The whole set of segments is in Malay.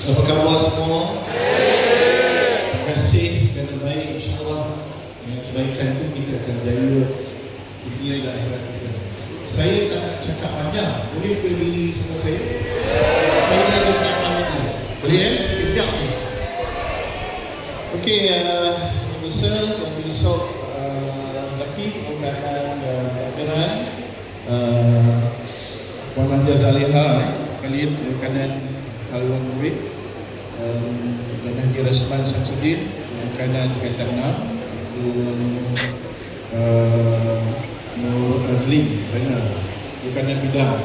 Apa khabar semua? Terima kasih kerana baik, insyaAllah. Dengan kebaikan itu kita akan jaya dunia dan akhirat kita. Saya tak nak cakap panjang. Boleh berdiri sama saya? Boleh ada penyampaian lagi? Boleh sekejap ni. Okey, pemirsa, pemirsa lelaki, perkataan kehadiran Puan Najah Zaliha kalian berkanan haluan murid, dan Haji Rasman Samsudin berkanan tingkatan 6, Nur Azli berkanan bidang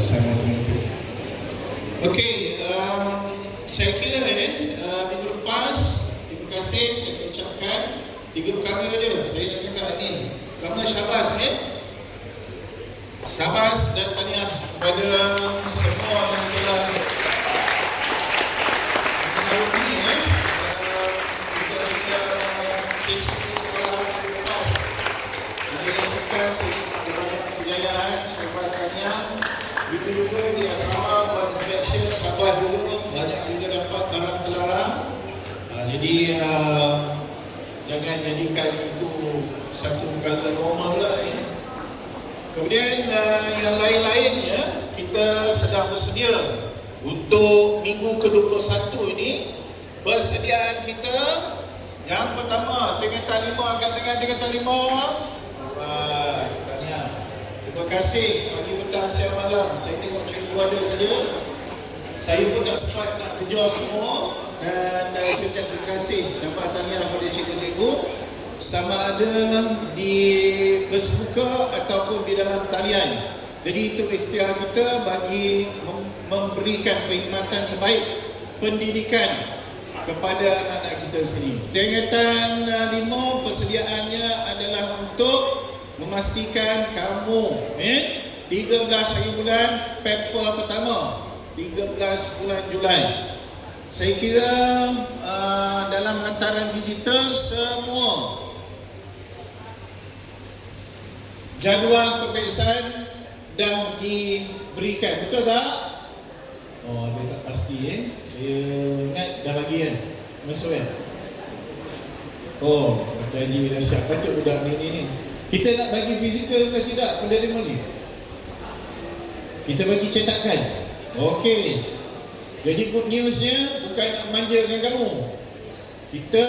Simon Mentu. Okey, saya kira minggu lepas, terima kasih saya ucapkan 3 perkara saja saya nak cakap ni. Pertama, syabas syabas dan tahniah kepada semua yang telah mengharungi kita punya sesi sekolah lepas. Jadi rasukan banyak kejayaan, lepas tahniah. Itu juga di asrama buat inspection, Sabah juga banyak juga dapat barang terlarang. Jadi jangan jadikan itu satu perkara normal lah ya. Kemudian yang lain-lainnya, kita sedang bersedia untuk minggu ke-21 ini. Persediaan kita yang pertama, tingkatan 5, angkat tangan tingkatan 5. Tahniah. Terima kasih pagi, petang, siang, malam. Saya tengok cikgu ada saja. Saya pun tak sempat nak kejar semua. Dan saya ucap terima kasih dapat tahniah kepada cikgu-cikgu, sama ada di bersemuka ataupun di dalam talian. Jadi itu ikhtiar kita bagi memberikan perkhidmatan terbaik pendidikan kepada anak-anak kita sendiri. Tingkatan 5 persediaannya adalah untuk memastikan kamu 13 hari bulan paper pertama 13 bulan Julai. Saya kira dalam hantaran digital semua jadual peperiksaan dah diberikan, betul tak? Oh, dia tak pasti saya ingat dah bagi kan? Masuk kan? Oh, kata Haji dah siap, patut budak ni. Kita nak bagi fizikal ke tidak penderima ni? Kita bagi cetakan. Okey. Jadi good newsnya bukan nak manjakan kamu. Kita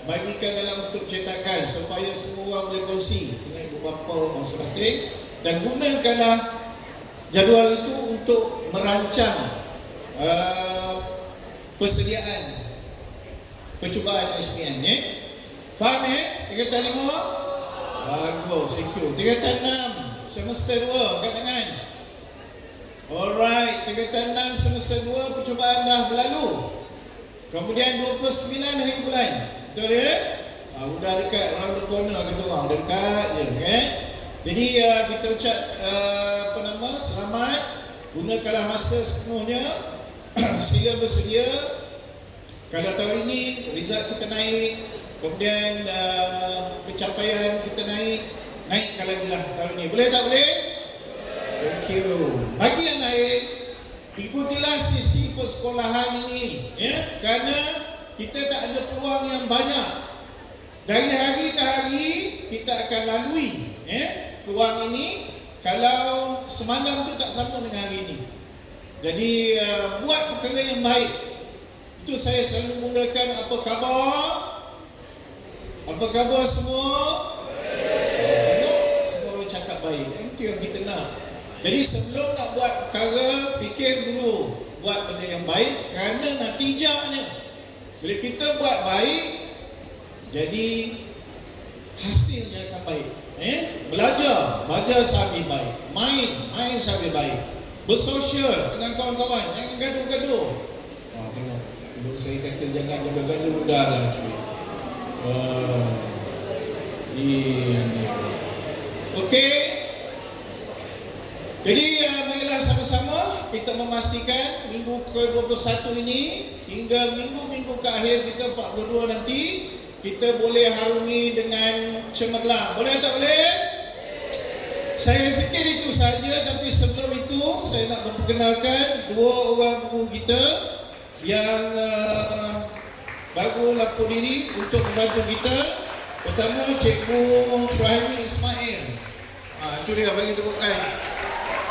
bagikan dalam bentuk cetakan supaya semua orang boleh kongsi dengan ibu bapa masing-masing, dan gunakanlah jadual itu untuk merancang persediaan percubaan SPM ni. Faham tingkatan 5? Bagus, thank you. Tingkatan 6 semester 2, angkat tangan. Alright, tingkatan 6 semester 2 percubaan dah berlalu. Kemudian 29 hari bulan. Betul ya? Sudah dekat, round the corner kita orang, dah dekat je kan? Jadi kita ucap selamat. Gunakanlah masa sepenuhnya. Sila bersedia. Kalau tahun ini result kita naik, kemudian pencapaian kita naikkan lagi lah tahun ini. Boleh tak boleh? Thank you. Bagi yang lain, ikutilah sisi persekolahan ini ya, kerana kita tak ada peluang yang banyak. Dari hari ke hari kita akan lalui peluang ini. Kalau semalam tu tak sama dengan hari ini. Jadi buat perkara yang baik. Itu saya selalu mulakan. Apa khabar? Apa khabar semua? Semua cakap baik. Itu yang kita nak. Jadi sebelum nak buat perkara, fikir dulu buat benda yang baik, kerana natijahnya bila kita buat baik, jadi hasilnya akan baik. Belajar sambil baik, main sambil baik, bersosial dengan kawan-kawan, jangan gaduh-gaduh. Tengok, dulu saya kata jangan gaduh-gaduh, mudah dah cuy. Okey. Jadi marilah sama-sama kita memastikan minggu ke-21 ini hingga minggu-minggu ke akhir kita 42 nanti kita boleh harungi dengan cemerlang. Boleh tak boleh? Saya fikir itu saja, tapi sebelum itu saya nak memperkenalkan dua orang guru kita yang baru lapor diri untuk membantu kita. Pertama, Cikgu Syuhaimi Ismail. Itu dia, bagi tepukan.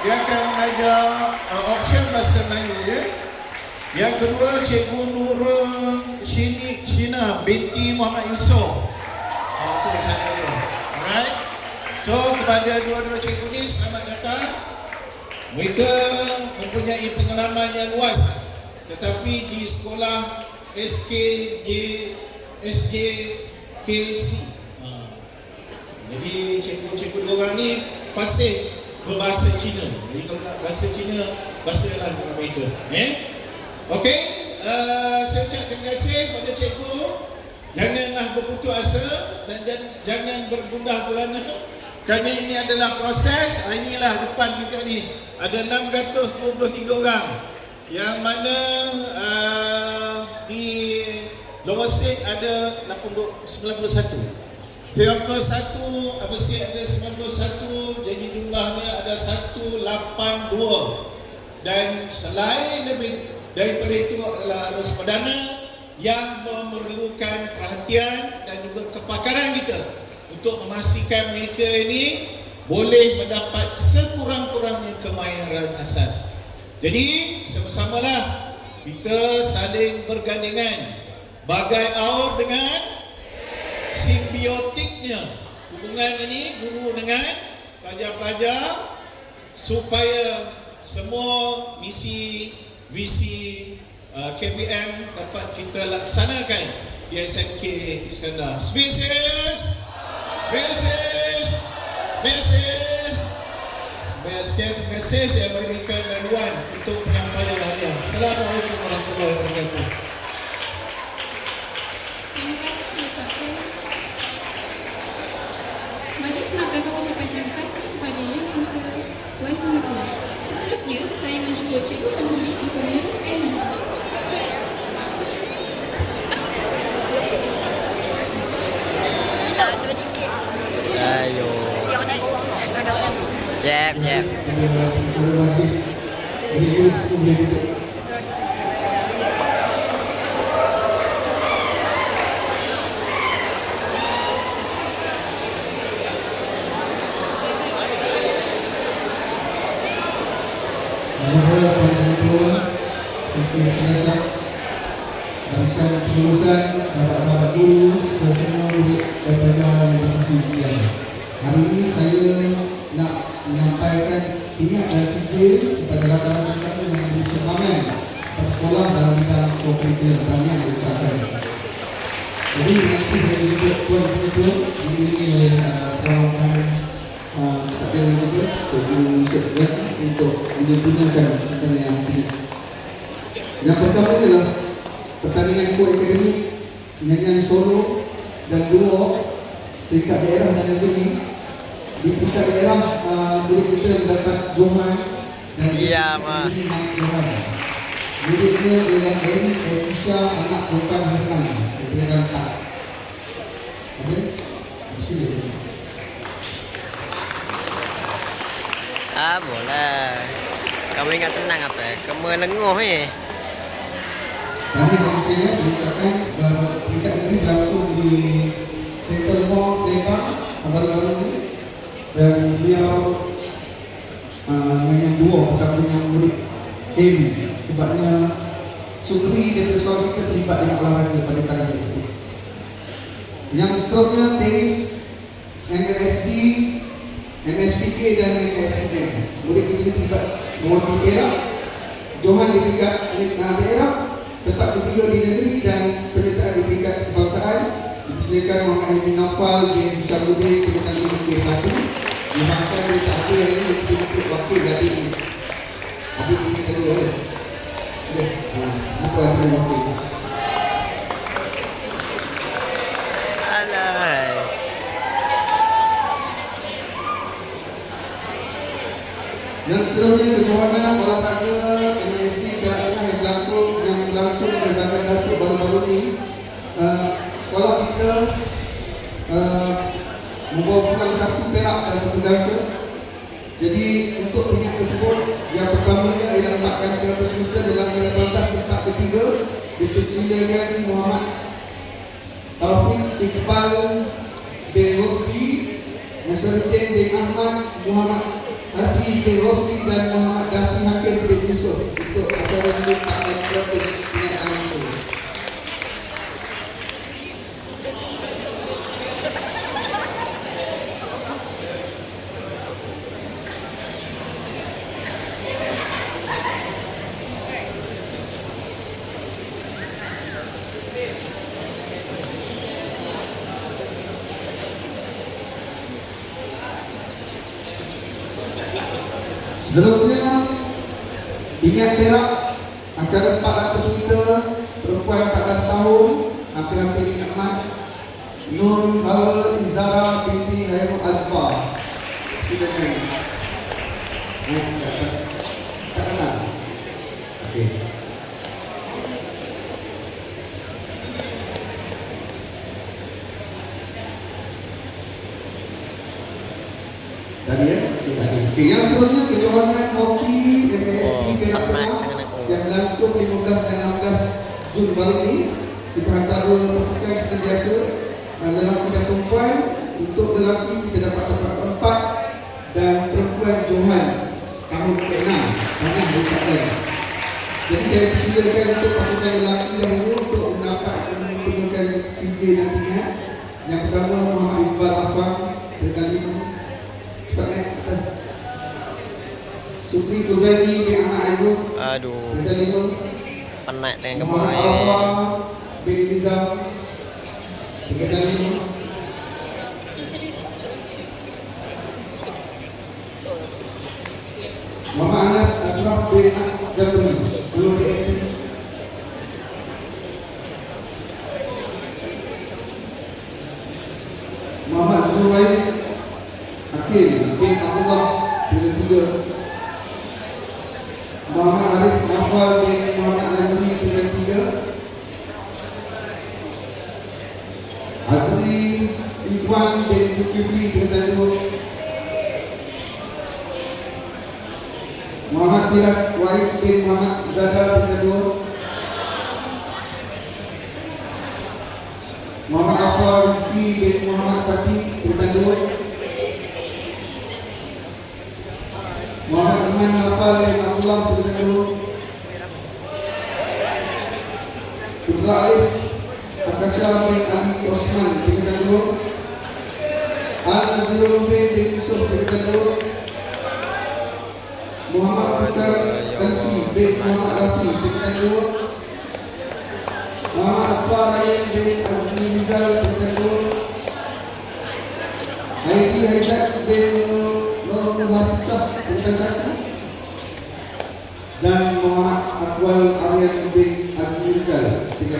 Dia akan mengajar option bahasa Melayu ya. Yang kedua, Cikgu Nurul Shina binti Muhammad Yusof. Itu di sana dia. Alright. So, kepada dua-dua cikgu ni selamat datang. Mereka mempunyai pengalaman yang luas, tetapi di sekolah SJKC. Jadi cikgu-cikgu dua orang ni fasih berbahasa Cina. Jadi kalau nak bahasa Cina, bahasalah dengan mereka. Okey, saya ucap terima kasih kepada cikgu. Janganlah berputus asa dan jangan bergundah gulana, kerana ini adalah proses. Inilah depan kita ni ada 623 orang, yang mana di lower seat ada 91, Abesi ada 91, jadi jumlahnya ada 182. Dan selain lebih daripada itu adalah arus perdana yang memerlukan perhatian dan juga kepakaran kita untuk memastikan mereka ini boleh mendapat sekurang-kurangnya kemahiran asas. Jadi sama-samalah kita saling bergandengan, bagai aur dengan simbiotiknya hubungan ini guru dengan pelajar-pelajar, supaya semua misi visi KBM dapat kita laksanakan di SMK Iskandar. Spesies. Terima kasih. Saya berikan laluan untuk penyampaian hadiah. Assalamualaikum warahmatullahi wabarakatuh. Terima kasih diucapkan. Majlis mengatakan ucapan terima kasih kepada Yang Berusaha Tuan Pengetua. Seterusnya, saya menjemput Cikgu Zamzuli untuk meneruskan majlis. Ayo. Yep. Cara majlis murid-murid semua boleh duduk. Nama saya Tuan Pengetua Sifri Sekenasyak, barisan pengurusan sahabat-sahabat guru serta semua murid dan pelajar yang berfungsi sekian. Hari ini saya nak menyampaikan ingat dan sijil kepada rakan-rakan kami yang memberi sumbangan pada sekolah dalam bidang co-curricular pertanian dan ucapan. Jadi nanti saya tunjuk Tuan Pengetua diiringi oleh perwakilan Kapten juga Cikgu Sekda untuk menyempurnakan pertandingan yang ini. Yang pertama adalah pertandingan co-akademik nyanyian solo dan duo tingkat daerah dan negeri. Di tingkat daerah murid kita mendapat Johan dan Johan. Muridnya ialah Eri Aisyah, anak perempuan Herman. Kita nampak. Okey. Sini. Boleh. Kamu ingat senang apa? Kamu lenguh Kami manusia mengucapkan tingkat negeri berlangsung di Central Mall Lembang baru-baru ini, dan beliau nyanyian duo bersama dengan murid Kemi. Sebabnya Supri daripada sekolah kita terlibat dengan olahraga pada kali tersebut. Yang seterusnya tenis NSD, MSPK dan NSCN. Murid kita terlibat mewakili Perak. Johan di peringkat daerah, tempat ketiga di negeri, dan penyertaan di peringkat kebangsaan dipersilakan Muhammad Ibn Nafal bin Syamudin peringkat 5 K1. Dimaafkan oleh takdir yang ini betul-betul wakil dari ini. Habis ini kedua ya. Jumpa dengan wakil. Alay. Yang seterusnya kejohanan olahraga NSD daerah yang berlangsung dari Bagan Datuk baru-baru ini. Sekolah kita membawa pulang 1 perak dan 1 dansa. Dipersilakan Muhammad Taufik Iqbal bin Rosli, Nasaruddin bin Ahmad, Muhammad Hafi bin Rosli dan Muhammad Dafi Hakim bin Yusuf untuk acara ini Pak 100 minat langsung. Seterusnya, ingat perak acara 400 meter perempuan 14 tahun, hampir-hampir ingat emas, Nur Hawa Izara binti Hairul Azbar. Silakan. Naik ke atas. Tak kenal. Okey. Tadi ya? Okey, yang seterusnya kejohanan hoki MSP Perak Tengah yang berlangsung 15 dan 16 Jun baru ini. Kita hantar dua pasukan seperti biasa, lelaki dan perempuan. Untuk lelaki kita dapat tempat keempat dan perempuan Johan tahun ke-6 kami merupakan. Jadi saya persilakan untuk pasukan lelaki dahulu untuk mendapat menggunakan CJ dan pilihan. Yang pertama Muhammad Iqbal Afam berkali cepat naik ke atas. Supri Kuzaini bin Ahmad Aizul. Aduh, berkali penat dengan Muhammad kepala Alfa bin Nizam berkali Muhammad Anas Asraf bin Jabri belum diaktif. Muhammad Zurais Akil bin Abdullah tiga. Muhammad Arif Nafal bin Muhammad Nazri tiga. Azri Ikhwan bin Zulkifli tiga. Muhammad Firas Wais bin Muhammad Zadar tiga. Muhammad Afar Rizki bin Muhammad Fatih tiga. Muhammad Iman Nafal bin Abdullah tiga. Putra Alif Akasya bin Ali Osman tiga. Al-Nazirul bin Yusuf tiga. Muhammad Bukar Tansi bin Muhammad Rafi tiga. Muhammad Asfar Ryan bin Azmi Rizal tiga. Haidi Haizat bin Nur Hafizah tiga. Dan Muhammad Akwal Aryan bin Azmi Rizal tiga.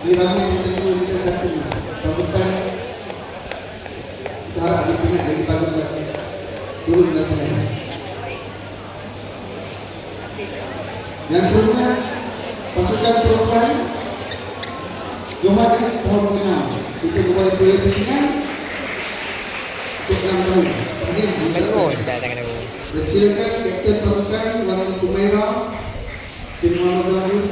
Ini ramai tiga satu. Pembukaan kita harap dipingat lagi bagus lagi. Turun dan turun. Yang seterusnya pasukan perempuan Johan tahun ke-6. Kita buat persiapan untuk 6 tahun. Bagus dah tangan aku. Silakan kapten pasukan warna Kumaira bin Muhammad Zamir.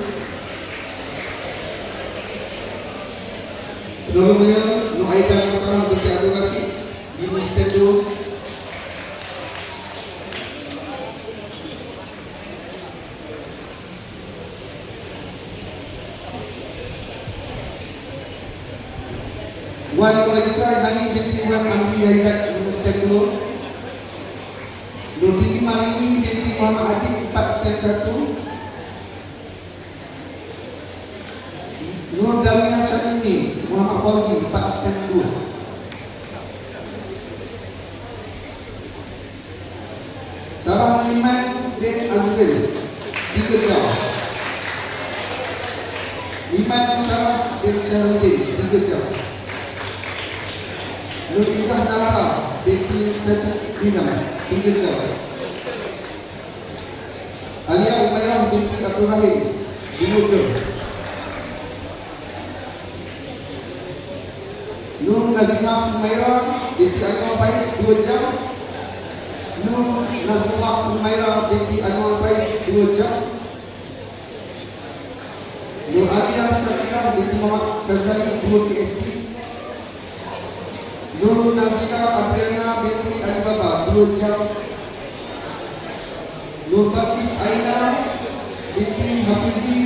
Penolongnya Nuaidan Masalah binti Abdul Qasim di Mustendo. Wan Raisa Zani binti Wan Amri Aizat Mustaqbal. Nurdini Malini binti Muhammad Adik 4.1. Nur Damia Syamini Muhammad Fauzi 4.2. Sarah Maliman bin Azril 3 jam. Iman Sarah bin Syarudin 3 jam. Nur Izzah Zahara binti Satu Nizam 3 jam. Alia Umairah binti Abdul Rahim 2 jam. Nur Nazimah Umairah binti Anwar Faiz 2 jam. Nur Nazimah Umairah binti Anwar Faiz 2 jam. binti Muhammad Sazali 2 KSP. Nur Nabila Adriana binti Alibaba 2 jam. Nur Bakis Aina binti Hafizi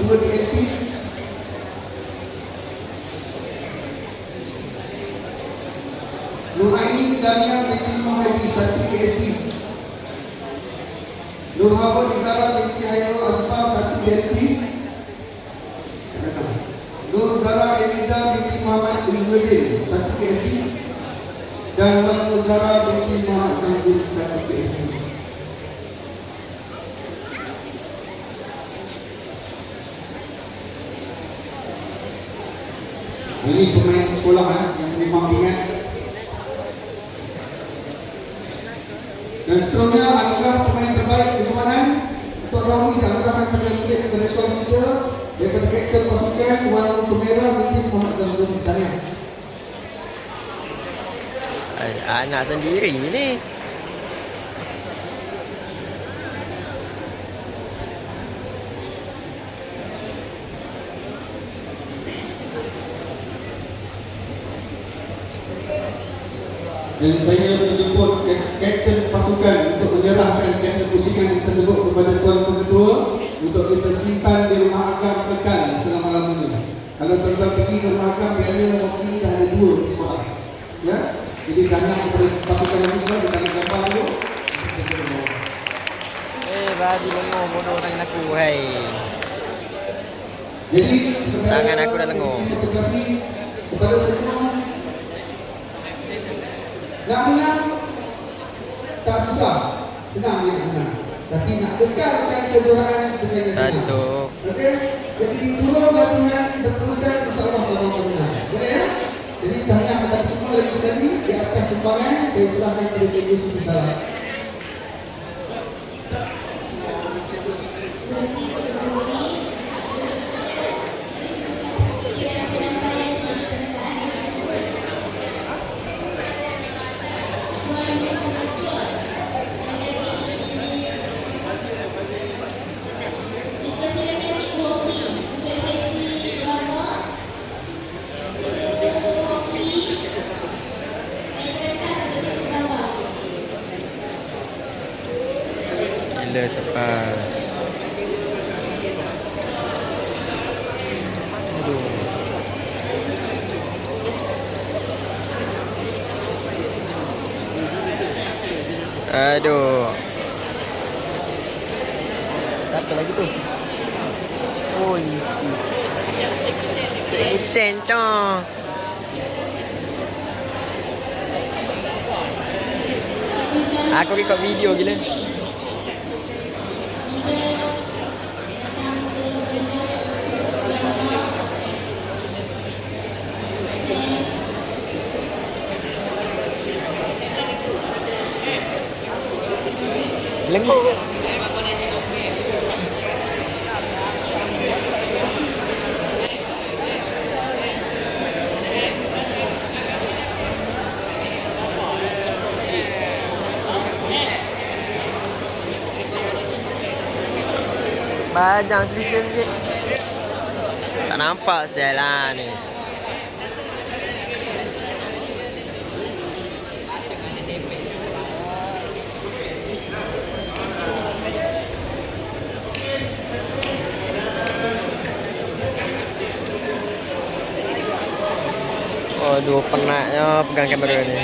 2 DLP. Nur Aini Dania binti Muhaji 1 KSP. Nur Hawa Izara binti Hairul Azma 1 DLP. Nur Zara Elida binti Muhammad Izzuddin 1 KSP. Dan Nur Zara binti Muhammad Zamzul 1 KSP. Ini pemain sekolahan yang memang ingat. Dan seterusnya adalah pemain terbaik kejuaraan untuk tahun ini dianugerahkan kepada sekolah kita daripada kapten pasukan warna merah binti Muhammad Zamzul. Tahniah. Anak sendiri ni. Dan saya menjemput kapten pasukan untuk menyerahkan kapten pusingan tersebut kepada Tuan Pengetua untuk kita simpan di rumah agam kekal selama-lamanya. Kalau tuan-tuan pergi ke rumah agam, biasanya waktu ini dah ada 2 di sekolah. Ya? Jadi tanya kepada pasukan yang semua, kita ambil gambar dulu. Babi lengur bodoh tangan aku, hai. Jadi sebenarnya Tangan aku dah lengur. kepada semua, nak menang tak susah, senang je nak menang. Tapi nak kekalkan kejuaraan bukan yang senang. Satu. Okey, jadi turun latihan berterusan, insyaAllah kita akan menang. Boleh ya? Jadi tahniah kepada semua lagi sekali. Di atas sumbangan saya serahkan kepada Cikgu Siti Salah. Gila sepas. Aduh. Siapa lagi tu? Oh, Chen Chong. Aku ikut video gila. Lengur. Bajang sedikit. Tak nampak saya lah ni. Aduh, penatnya pegang kamera ni.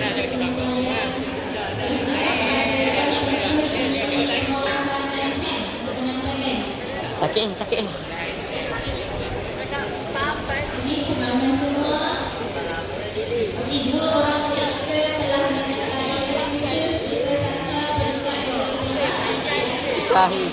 Sakit. Ini kemana semua? Okey, 2 orang kita telah menyertai khusus juga Sasa peringkat Sahi.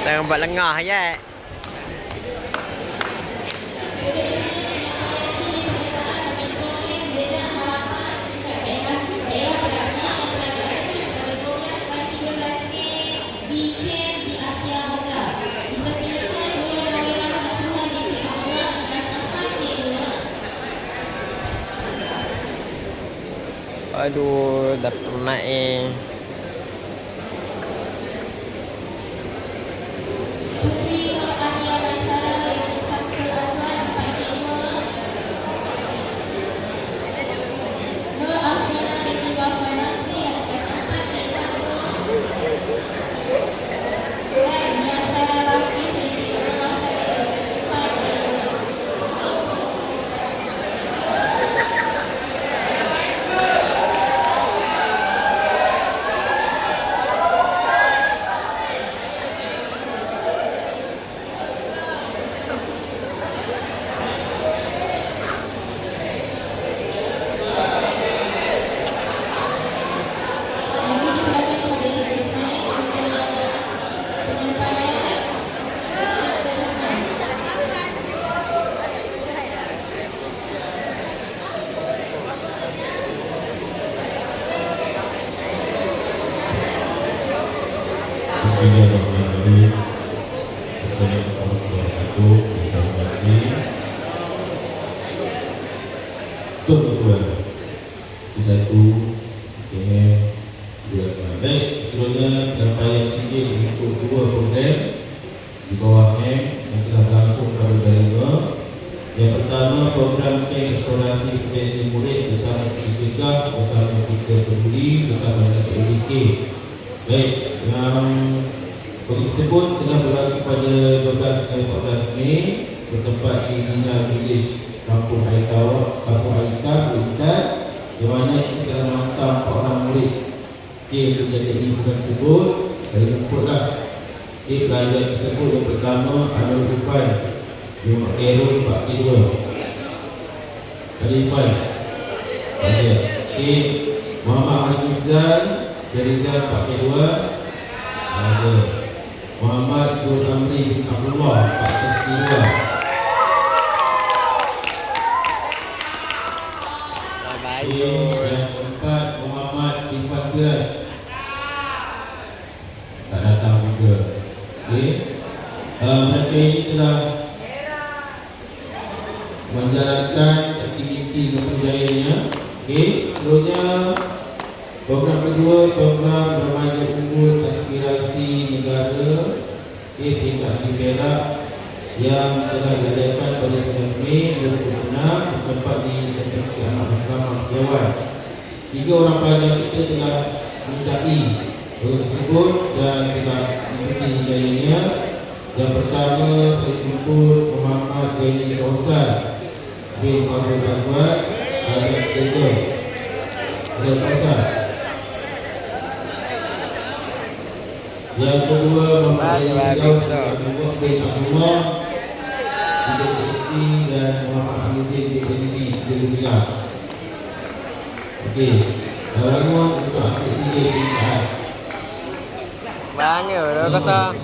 Jangan buat lengah ya. Aduh, dah penat Putri Nur Ania Baisara binti Samsul Azwan 4 Nur Afrina binti Wafan Nasri atas 4 dan Yasara Bakri binti Rumah Sari atas 4 Lagi diserahkan kepada Encik Ismail untuk penyampaian seterusnya. Bismillahirrahmanirrahim. Assalamualaikum warahmatullahi wabarakatuh. Tuan-tuan, satu KM 12 baik. Seterusnya penyampaian sikit untuk dua program di bawah M yang telah berlangsung pada bulan 5. Yang pertama, program camp eksplorasi potensi murid bersama Kritika, bersama kita peduli, bersama KDK. Baik, yang program tersebut telah berlaku pada 12 dan 14 Mei bertempat di Dinar Village Kampung Aita, Bintan, di mana kita telah menghantar 4 orang murid untuk menjadi program tersebut. Saya jemputlah pelajar tersebut. Yang pertama, Anwar Irfan, Rumah Kerul 4K2. Ada Irfan, ada Muhammad Ali Mizal Rizal 4K2. Ada Muhammad Dul Amri bin Abdullah 4K2. Yang keempat, Muhammad Irfan Siraj tak datang juga. Mereka ini telah menjalankan aktiviti berjayanya. Seterusnya program kedua, program remaja unggul aspirasi negara tingkat di Perak yang telah diadakan pada 19 Mei 2006 bertempat di SMK Ahmad Mustamah Setiawan. 3 orang pelajar kita telah menyertai program tersebut dan telah mengikuti hidayahnya. Yang pertama, saya jemput Muhammad Zaini Kausan bin Abdul Azwar dan Tiga Abdul Kausan. Yang kedua, Muhammad Zaini Kausan bin Abdullah BPST dan Muhammad Amuddin BPST Bila. Okey, ramuan untuk ambil sini tingkat. Banyak dah kosong.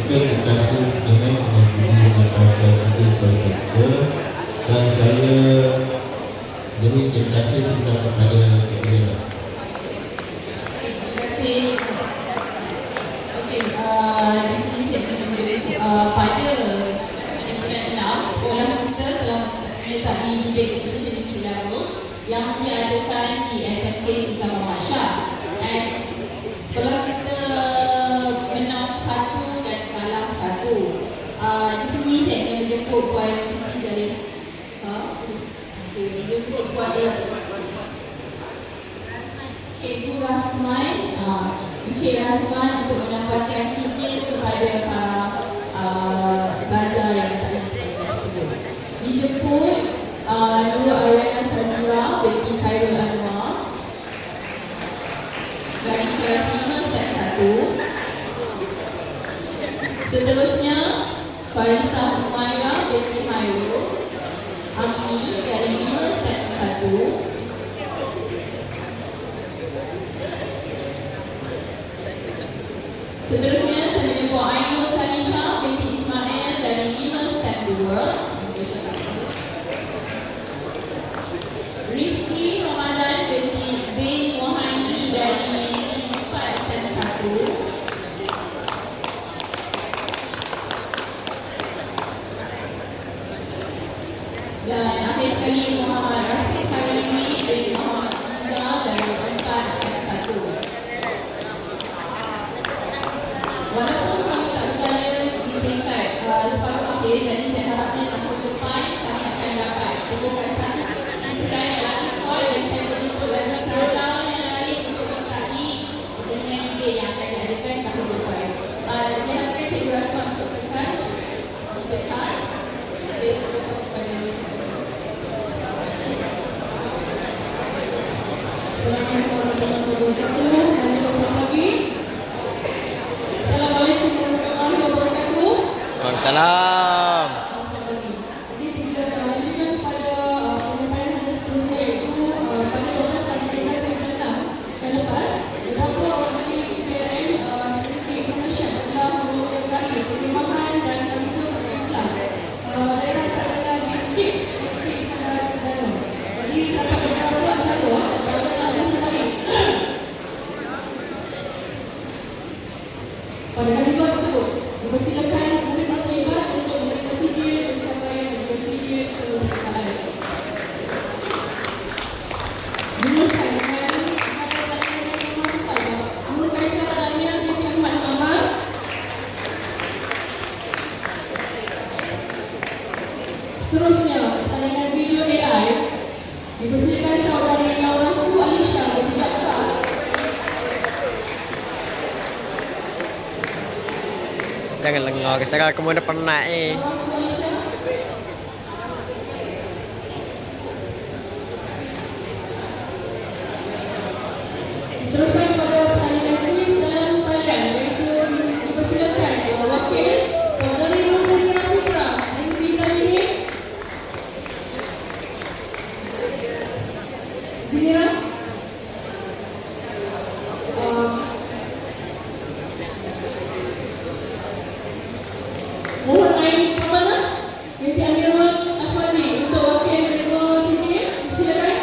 Terima kasih dengan mengajukan sedikit kepada kita dan saya demi terima kasih sudah kepada kita. Terima kasih. Okey, di sini saya menunjuk pada bulan 6 sekolah kita telah menyertai debate competition di Sulawesi yang diadakan di SMK Sultan Muhammad Shah. Dan sekolah kita menang 1 dan kalah 1. Di sini saya ingin menjemput Puan Siti Zalim. Menjemput Puan Cikgu Rasman, Encik Rasman untuk menyampaikan cincin kepada para pelajar yang tak ada di tersebut. Dijemput Nurul Ariana Sazira binti Khairul Anwar dari kelas Seterusnya saya menjemput Ainul Talisha binti Ismail dari 5 step 2. Rifki Ramadan binti bin Mohani dari 4 step 1. Dan akhir sekali Muhammad Rafiq Harimi bin Muhammad Iza dari 4 step 1. Walaupun kami tak berjaya di peringkat separuh akhir, jadi saya harapnya tahun depan kami akan dapat pembukaan kumpulan yang lagi kuat dan saya menjemput lagi kalah yang lain untuk menyertai pertandingan liga yang akan diadakan tahun depan. Dia akan Cikgu Rasman untuk kekal di kelas. Saya terus kepada Assalamualaikum warahmatullahi wabarakatuh. Dan selamat pagi. Assalamualaikum warahmatullahi wabarakatuh. Waalaikumsalam. Jadi kita lanjutkan pada penyampaian yang seterusnya, iaitu pada 12 dan 13 September yang lepas, beberapa orang ahli PRN memiliki examination telah menyertai perkembangan dan kandungan pada Islam. Daerah tak adalah distrik Iskandar Kedai. Jadi dapat beberapa acara yang telah disertai. Pada hari tersebut, dipersilakan murid terlibat untuk memberikan sijil pencapaian dan juga sijil keberkatan. Dimulakan dengan pertanyaan yang masih saja. Nur Kaisar Daniel binti Ahmad Muhammad. Seterusnya, pertandingan video AI dipersilakan saudari Laura Hu Alisha binti Jaafar. Jangan lengah ke sekarang kamu dah penat Laura Hu Alisha. Teruskan pada pertandingan kuis dalam talian, iaitu dipersilakan wakil saudari Nur Zahira Fitra binti Zamini. Zahira. Mohon Ain Kamana binti Amirul Ashwani untuk wakil menerima sijil. Silakan.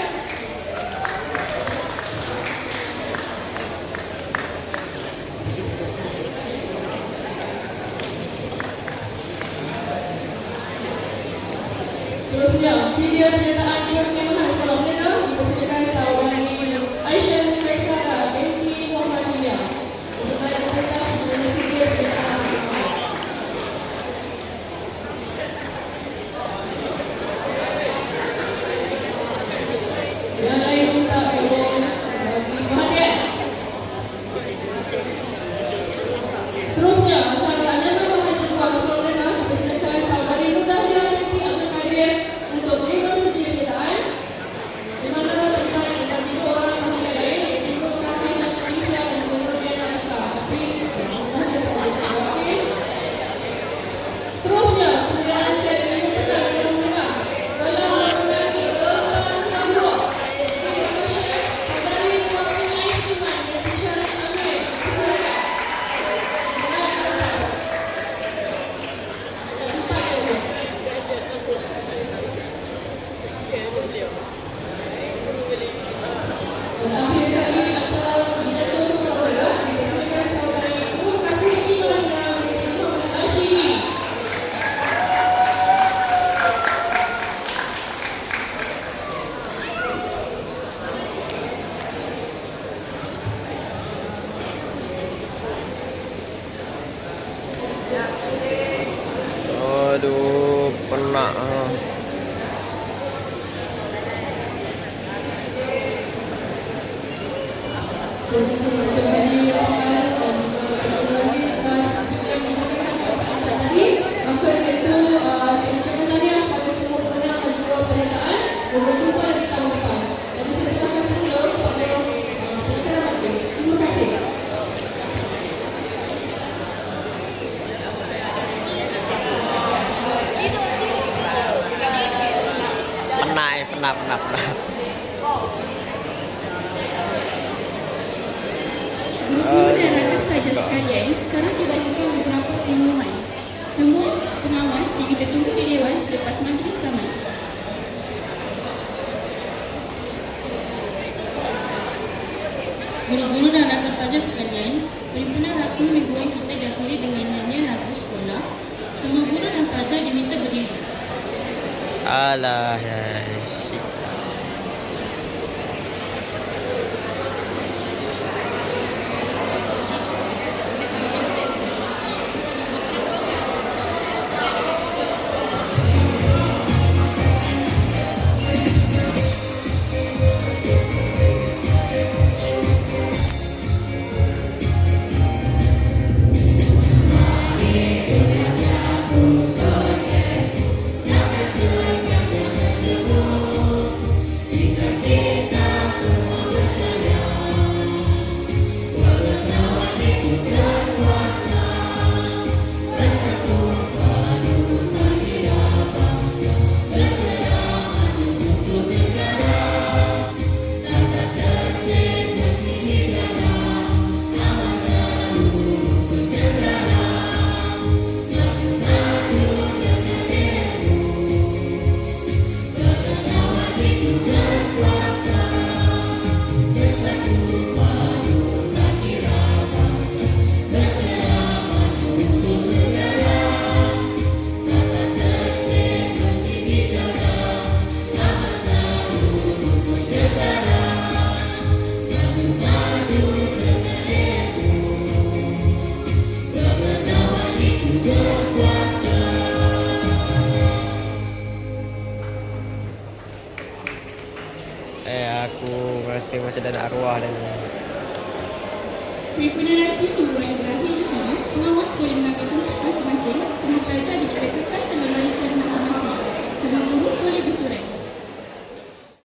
Seterusnya, sijil penyertaan perkhidmatan sekolah menengah dipersilakan saudari Aisyah Kaisara binti Muhammadiyah untuk naik peserta menerima sijil penyertaan perkhidmatan. Yang lain minta tolong bagi perhatian. Seterusnya, acara Anyaman Mahajir Kuat Sekolah Menengah dipersilakan saudari Nur Dahlia binti Abdul Qadir untuk menerima sijil penyertaan, di mana terlibat dengan 3 orang ahli lain, iaitu Nur Kasih dan Malaysia dan juga Nur Diana Tika Afiq dan Nur Dahlia sebagai wakil. Seterusnya, penyertaan set penyertaan sekolah menengah dalam memenangi lomba kelompok. Saudari wakil Aisyman binti Syarif Amir, silakan. Menaik kertas. Simpan dulu. Dan akhir sekali acara pidato sekolah menengah dipersilakan saudari Nur Kasih Imanina binti Muhammad Hashimi. Aduh, penat. Terima kasih kepada Hadi Rasman dan juga satu lagi atas sudah memberikan kepada tadi. Maka itu ucapan tahniah pada semua pemenang dan juga penyertaan. Berjumpa lagi tahun depan. Dan saya serahkan semula kepada pengacara majlis. Terima kasih. Penat. Guru-guru dan rakan pelajar sekalian, sekarang dibacakan beberapa pengumuman. Semua pengawas diminta tunggu di Dewan selepas majlis tamat. Guru-guru dan rakan pelajar sekalian, perhimpunan rasmi mingguan kita diakhiri dengan nyanyian lagu sekolah. Semua guru dan pelajar diminta berdiri. Alah, ya, shit. Aku rasa macam dah nak arwah dah ni. Perhimpunan rasmi mingguan berakhir di sini. Pengawas boleh mengambil tempat masing-masing. Semua pelajar diminta kekal dalam barisan masing-masing. Semua guru boleh bersurat.